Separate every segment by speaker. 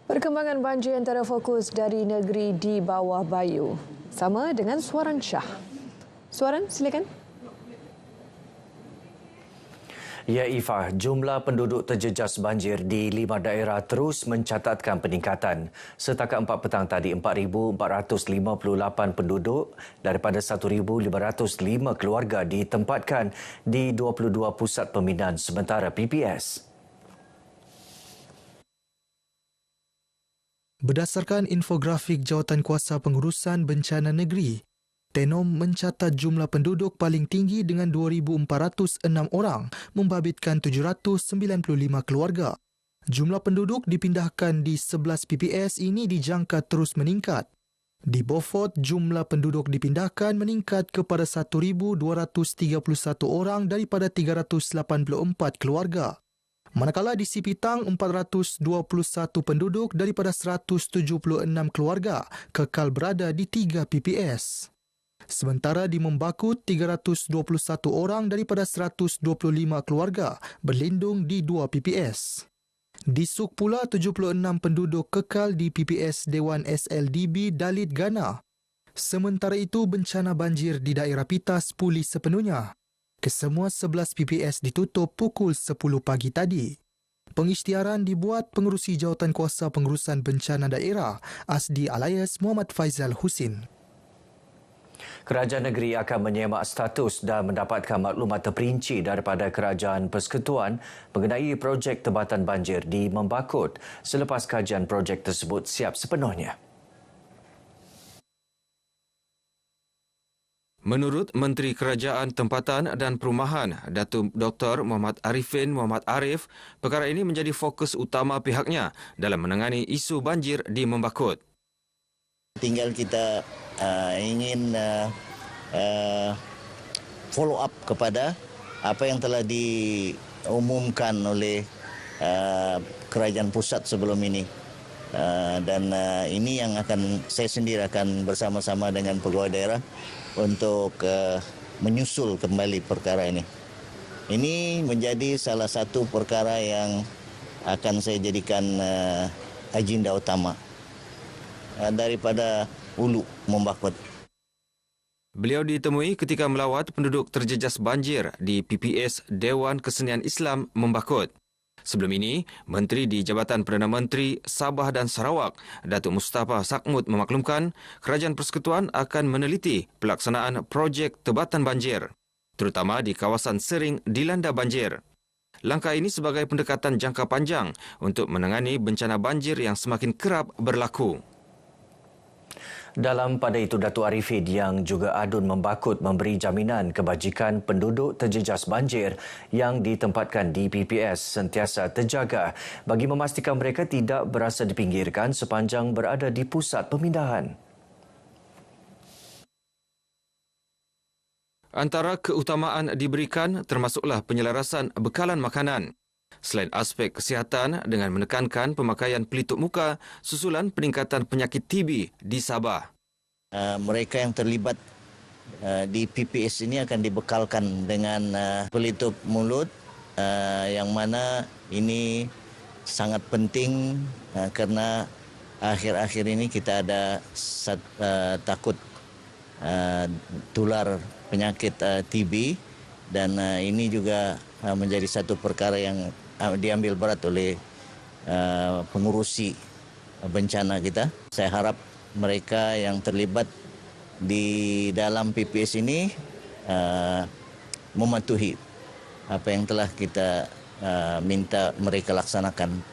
Speaker 1: Perkembangan banjir antara fokus dari negeri di bawah Bayu. Sama dengan Suaran Shah. Suaran, silakan.
Speaker 2: Ya, Ifah, jumlah penduduk terjejas banjir di 5 daerah terus mencatatkan peningkatan. Setakat 4 petang tadi, 4,458 penduduk daripada 1,505 keluarga ditempatkan di 22 pusat pembinaan sementara PPS.
Speaker 3: Berdasarkan infografik Jawatankuasa Pengurusan Bencana Negeri, Tenom mencatat jumlah penduduk paling tinggi dengan 2,406 orang, membabitkan 795 keluarga. Jumlah penduduk dipindahkan di 11 PPS ini dijangka terus meningkat. Di Beaufort, jumlah penduduk dipindahkan meningkat kepada 1,231 orang daripada 384 keluarga. Manakala di Sipitang, 421 penduduk daripada 176 keluarga kekal berada di 3 PPS. Sementara di Membakut, 321 orang daripada 125 keluarga berlindung di 2 PPS. Di Suk pula, 76 penduduk kekal di PPS Dewan SLDB Dalit Gana. Sementara itu, bencana banjir di daerah Pitas pulih sepenuhnya. Kesemua 11 PPS ditutup pukul 10 pagi tadi. Pengisytiharan dibuat Pengerusi Jawatankuasa Pengurusan Bencana Daerah Asdi Alias Muhammad Faizal Husin.
Speaker 2: Kerajaan negeri akan menyemak status dan mendapatkan maklumat terperinci daripada Kerajaan Persekutuan mengenai projek tebatan banjir di Membakut selepas kajian projek tersebut siap sepenuhnya.
Speaker 4: Menurut Menteri Kerajaan Tempatan dan Perumahan, Datuk Dr. Muhammad Arifin Muhammad Arif, perkara ini menjadi fokus utama pihaknya dalam menangani isu banjir di Membakut.
Speaker 5: Tinggal kita ingin follow up kepada apa yang telah diumumkan oleh Kerajaan Pusat sebelum ini. Dan ini yang akan saya sendiri akan bersama-sama dengan pegawai daerah untuk menyusul kembali perkara ini. Ini menjadi salah satu perkara yang akan saya jadikan agenda utama daripada Hulu Membakut.
Speaker 4: Beliau ditemui ketika melawat penduduk terjejas banjir di PPS Dewan Kesenian Islam Membakut. Sebelum ini, Menteri di Jabatan Perdana Menteri Sabah dan Sarawak, Datuk Mustafa Sakmut memaklumkan Kerajaan Persekutuan akan meneliti pelaksanaan projek tebatan banjir, terutama di kawasan sering dilanda banjir. Langkah ini sebagai pendekatan jangka panjang untuk menangani bencana banjir yang semakin kerap berlaku.
Speaker 2: Dalam pada itu, Datuk Arifin yang juga adun Membakut memberi jaminan kebajikan penduduk terjejas banjir yang ditempatkan di PPS sentiasa terjaga bagi memastikan mereka tidak berasa dipinggirkan sepanjang berada di pusat pemindahan.
Speaker 4: Antara keutamaan diberikan termasuklah penyelarasan bekalan makanan. Selain aspek kesihatan dengan menekankan pemakaian pelitup muka susulan peningkatan penyakit TB di Sabah.
Speaker 5: Mereka yang terlibat di PPS ini akan dibekalkan dengan pelitup mulut yang mana ini sangat penting kerana akhir-akhir ini kita ada takut tular penyakit TB dan ini juga menjadi satu perkara yang diambil berat oleh pengurusi bencana kita. Saya harap mereka yang terlibat di dalam PPS ini mematuhi apa yang telah kita minta mereka laksanakan.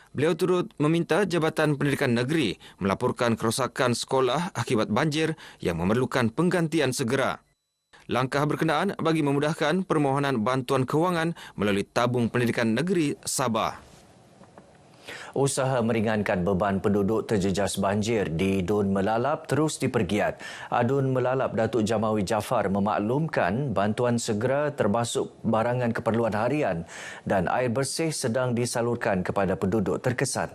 Speaker 4: Beliau turut meminta Jabatan Pendidikan Negeri melaporkan kerosakan sekolah akibat banjir yang memerlukan penggantian segera. Langkah berkenaan bagi memudahkan permohonan bantuan kewangan melalui Tabung Pendidikan Negeri Sabah.
Speaker 2: Usaha meringankan beban penduduk terjejas banjir di Dun Melalap terus dipergiat. Adun Melalap Datuk Jamawi Jaafar memaklumkan bantuan segera termasuk barangan keperluan harian dan air bersih sedang disalurkan kepada penduduk terkesan.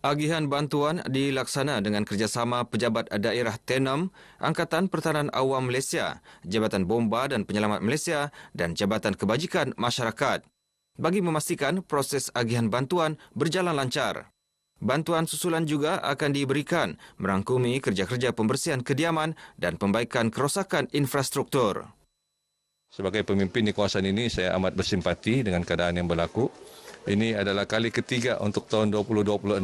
Speaker 4: Agihan bantuan dilaksana dengan kerjasama Pejabat Daerah Tenom, Angkatan Pertahanan Awam Malaysia, Jabatan Bomba dan Penyelamat Malaysia dan Jabatan Kebajikan Masyarakat. bagi memastikan proses agihan bantuan berjalan lancar. Bantuan susulan juga akan diberikan merangkumi kerja-kerja pembersihan kediaman dan pembaikan kerosakan infrastruktur.
Speaker 6: Sebagai pemimpin di kawasan ini, saya amat bersimpati dengan keadaan yang berlaku. Ini adalah kali ketiga untuk tahun 2026.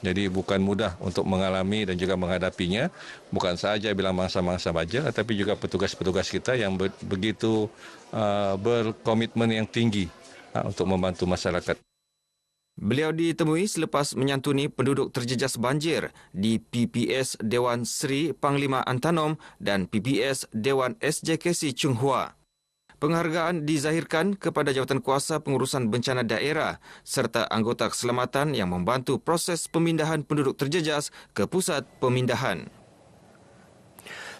Speaker 6: Jadi bukan mudah untuk mengalami dan juga menghadapinya. Bukan sahaja bila mangsa-mangsa banjir, tetapi juga petugas-petugas kita yang begitu berkomitmen yang tinggi untuk membantu masyarakat.
Speaker 4: Beliau ditemui selepas menyantuni penduduk terjejas banjir di PPS Dewan Seri Panglima Antanom dan PPS Dewan SJKC Chung Hua. Penghargaan dizahirkan kepada Jawatankuasa Pengurusan Bencana Daerah serta anggota keselamatan yang membantu proses pemindahan penduduk terjejas ke pusat pemindahan.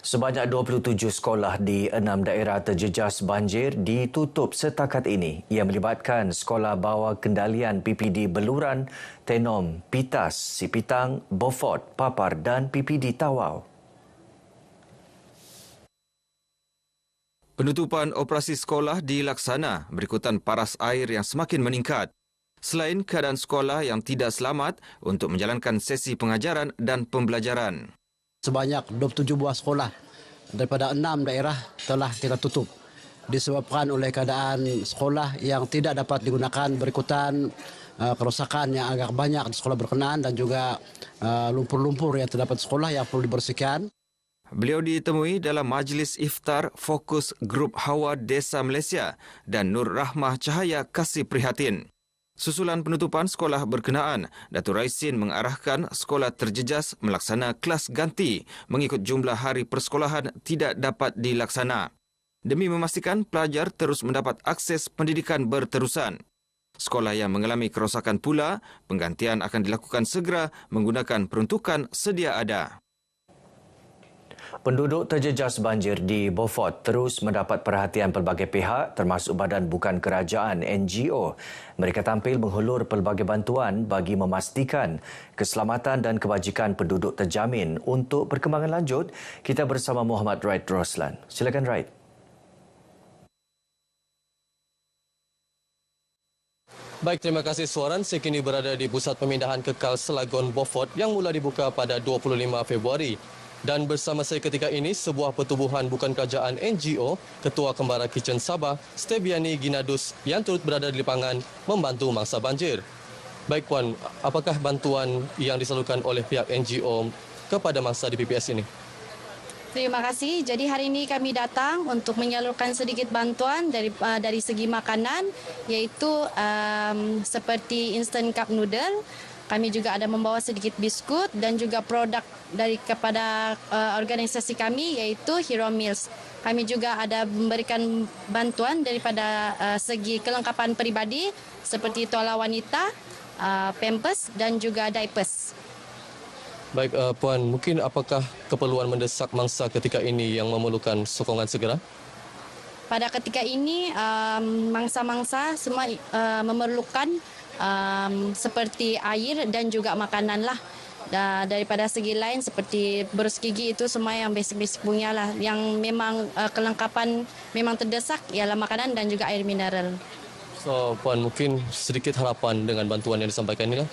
Speaker 2: Sebanyak 27 sekolah di 6 daerah terjejas banjir ditutup setakat ini. Ia melibatkan Sekolah Bawah Kendalian PPD Beluran, Tenom, Pitas, Sipitang, Beaufort, Papar dan PPD Tawau.
Speaker 4: Penutupan operasi sekolah dilaksana berikutan paras air yang semakin meningkat. Selain keadaan sekolah yang tidak selamat untuk menjalankan sesi pengajaran dan pembelajaran.
Speaker 7: Sebanyak 27 buah sekolah daripada 6 daerah telah kita tutup disebabkan oleh keadaan sekolah yang tidak dapat digunakan berikutan kerosakan yang agak banyak di sekolah berkenaan dan juga lumpur-lumpur yang terdapat di sekolah yang perlu dibersihkan.
Speaker 4: Beliau ditemui dalam majlis iftar fokus Grup Hawa Desa Malaysia dan Nur Rahmah Cahaya Kasih Prihatin. Susulan penutupan sekolah berkenaan, Datuk Raisin mengarahkan sekolah terjejas melaksana kelas ganti mengikut jumlah hari persekolahan tidak dapat dilaksana. Demi memastikan pelajar terus mendapat akses pendidikan berterusan. Sekolah yang mengalami kerosakan pula, penggantian akan dilakukan segera menggunakan peruntukan sedia ada.
Speaker 2: Penduduk terjejas banjir di Beaufort terus mendapat perhatian pelbagai pihak termasuk badan bukan kerajaan NGO. Mereka tampil menghulur pelbagai bantuan bagi memastikan keselamatan dan kebajikan penduduk terjamin. Untuk perkembangan lanjut, kita bersama Muhammad Raid Roslan. Silakan Raid.
Speaker 8: Baik, terima kasih Suaran. Saya kini berada di pusat pemindahan kekal Selagon Beaufort yang mula dibuka pada 25 Februari. Dan bersama saya ketika ini, sebuah pertubuhan bukan kerajaan NGO, Ketua Kembara Kitchen Sabah, Stebiani Ginadus yang turut berada di lapangan membantu mangsa banjir. Baik Puan, apakah bantuan yang disalurkan oleh pihak NGO kepada mangsa di PPS ini?
Speaker 9: Terima kasih. Jadi hari ini kami datang untuk menyalurkan sedikit bantuan dari segi makanan, iaitu seperti instant cup noodle. Kami juga ada membawa sedikit biskut dan juga produk kepada organisasi kami, iaitu Hero Meals. Kami juga ada memberikan bantuan daripada segi kelengkapan peribadi seperti toala wanita, pampers dan juga diapers.
Speaker 8: Baik Puan, mungkin apakah keperluan mendesak mangsa ketika ini yang memerlukan sokongan segera?
Speaker 9: Pada ketika ini, mangsa-mangsa semua memerlukan seperti air dan juga makanan lah. Daripada segi lain seperti berus gigi itu semua yang basic-basic punya lah. Yang memang kelengkapan memang terdesak ialah makanan dan juga air mineral.
Speaker 8: So Puan, mungkin sedikit harapan dengan bantuan yang disampaikan ini lah.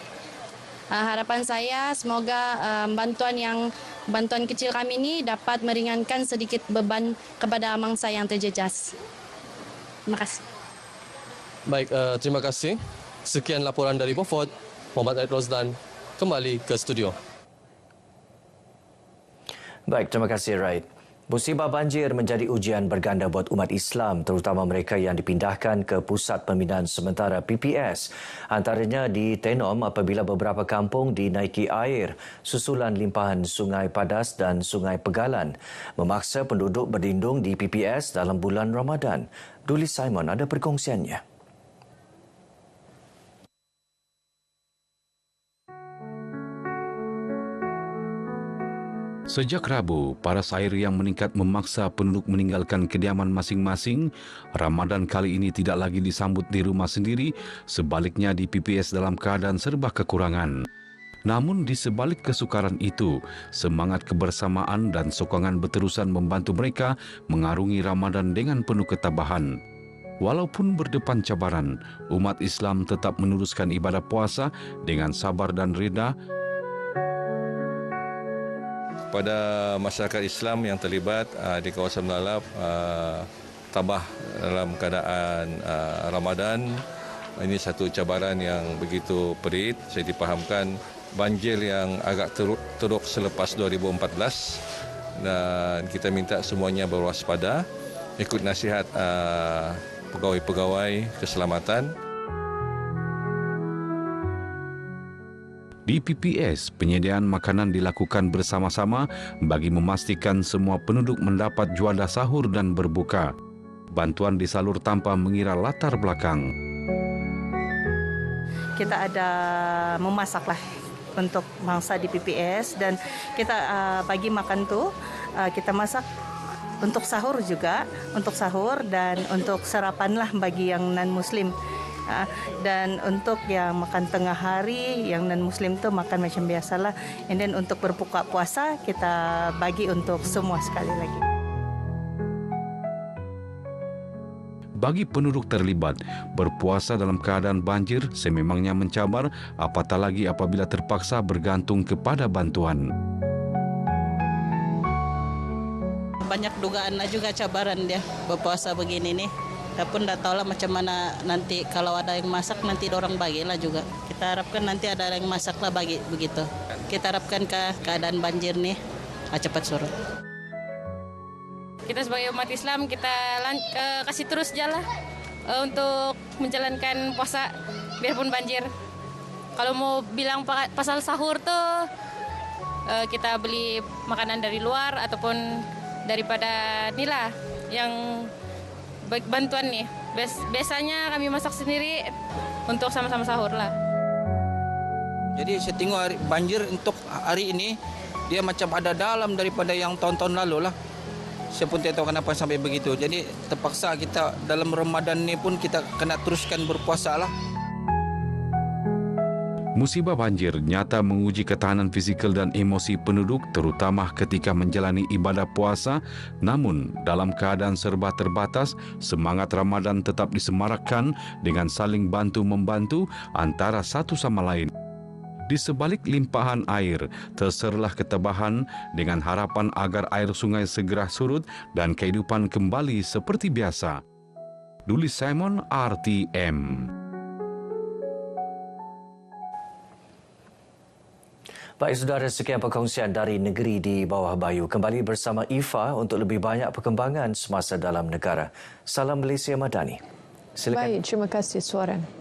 Speaker 9: Harapan saya semoga bantuan kecil kami ini dapat meringankan sedikit beban kepada mangsa yang terjejas. Terima kasih.
Speaker 8: Baik, terima kasih. Sekian laporan dari Beaufort. Muhammad Raid Roslan kembali ke studio.
Speaker 2: Baik, terima kasih Raid. Musibah banjir menjadi ujian berganda buat umat Islam, terutama mereka yang dipindahkan ke pusat pembinaan sementara PPS. Antaranya di Tenom apabila beberapa kampung dinaiki air susulan limpahan Sungai Padas dan Sungai Pegalan, memaksa penduduk berlindung di PPS dalam bulan Ramadan. Duli Simon ada perkongsiannya.
Speaker 10: Sejak Rabu, paras air yang meningkat memaksa penduduk meninggalkan kediaman masing-masing. Ramadan kali ini tidak lagi disambut di rumah sendiri, sebaliknya di PPS dalam keadaan serba kekurangan. Namun di sebalik kesukaran itu, semangat kebersamaan dan sokongan berterusan membantu mereka mengarungi Ramadan dengan penuh ketabahan. Walaupun berdepan cabaran, umat Islam tetap meneruskan ibadah puasa dengan sabar dan reda.
Speaker 6: Pada masyarakat Islam yang terlibat di kawasan Melalap, tabah dalam keadaan Ramadan, ini satu cabaran yang begitu perit. Saya dipahamkan banjir yang agak teruk selepas 2014 dan kita minta semuanya berwaspada, ikut nasihat pegawai-pegawai keselamatan.
Speaker 10: Di PPS, penyediaan makanan dilakukan bersama-sama bagi memastikan semua penduduk mendapat juadah sahur dan berbuka. Bantuan disalur tanpa mengira latar belakang.
Speaker 11: Kita ada memasak lah untuk mangsa di PPS dan kita bagi makan tu kita masak untuk sahur juga, untuk sahur dan untuk sarapan lah bagi yang non-Muslim. Dan untuk yang makan tengah hari, yang non-Muslim tu makan macam biasalah. And then untuk berbuka puasa, kita bagi untuk semua sekali lagi.
Speaker 10: Bagi penduduk terlibat, berpuasa dalam keadaan banjir sememangnya mencabar, apatah lagi apabila terpaksa bergantung kepada bantuan.
Speaker 12: Banyak dugaan juga cabaran dia berpuasa begini nih. Kita pun tak tahulah macam mana nanti kalau ada yang masak nanti orang bagilah juga. Kita harapkan nanti ada yang masaklah bagi begitu. Kita harapkan keadaan banjir nih cepat surut.
Speaker 13: Kita sebagai umat Islam kita kasih terus jalan untuk menjalankan puasa biarpun banjir. Kalau mau bilang pasal sahur tuh kita beli makanan dari luar ataupun daripada inilah yang bantuan nih. Biasanya kami masak sendiri untuk sama-sama sahur lah.
Speaker 14: Jadi saya tengok banjir untuk hari ini dia macam ada dalam daripada yang tahun-tahun lalu lah. Saya pun tidak tahu kenapa sampai begitu. Jadi terpaksa kita dalam Ramadan ni pun kita kena teruskan berpuasa lah.
Speaker 10: Musibah banjir nyata menguji ketahanan fizikal dan emosi penduduk terutama ketika menjalani ibadah puasa. Namun, dalam keadaan serba terbatas, semangat Ramadan tetap disemarakkan dengan saling bantu-membantu antara satu sama lain. Di sebalik limpahan air, terserlah ketabahan dengan harapan agar air sungai segera surut dan kehidupan kembali seperti biasa. Duli Simon, RTM.
Speaker 2: Baik saudara, sekian perkongsian dari Negeri di Bawah Bayu. Kembali bersama Ifa untuk lebih banyak perkembangan semasa dalam negara. Salam Malaysia Madani. Silakan.
Speaker 1: Baik, terima kasih Suaran.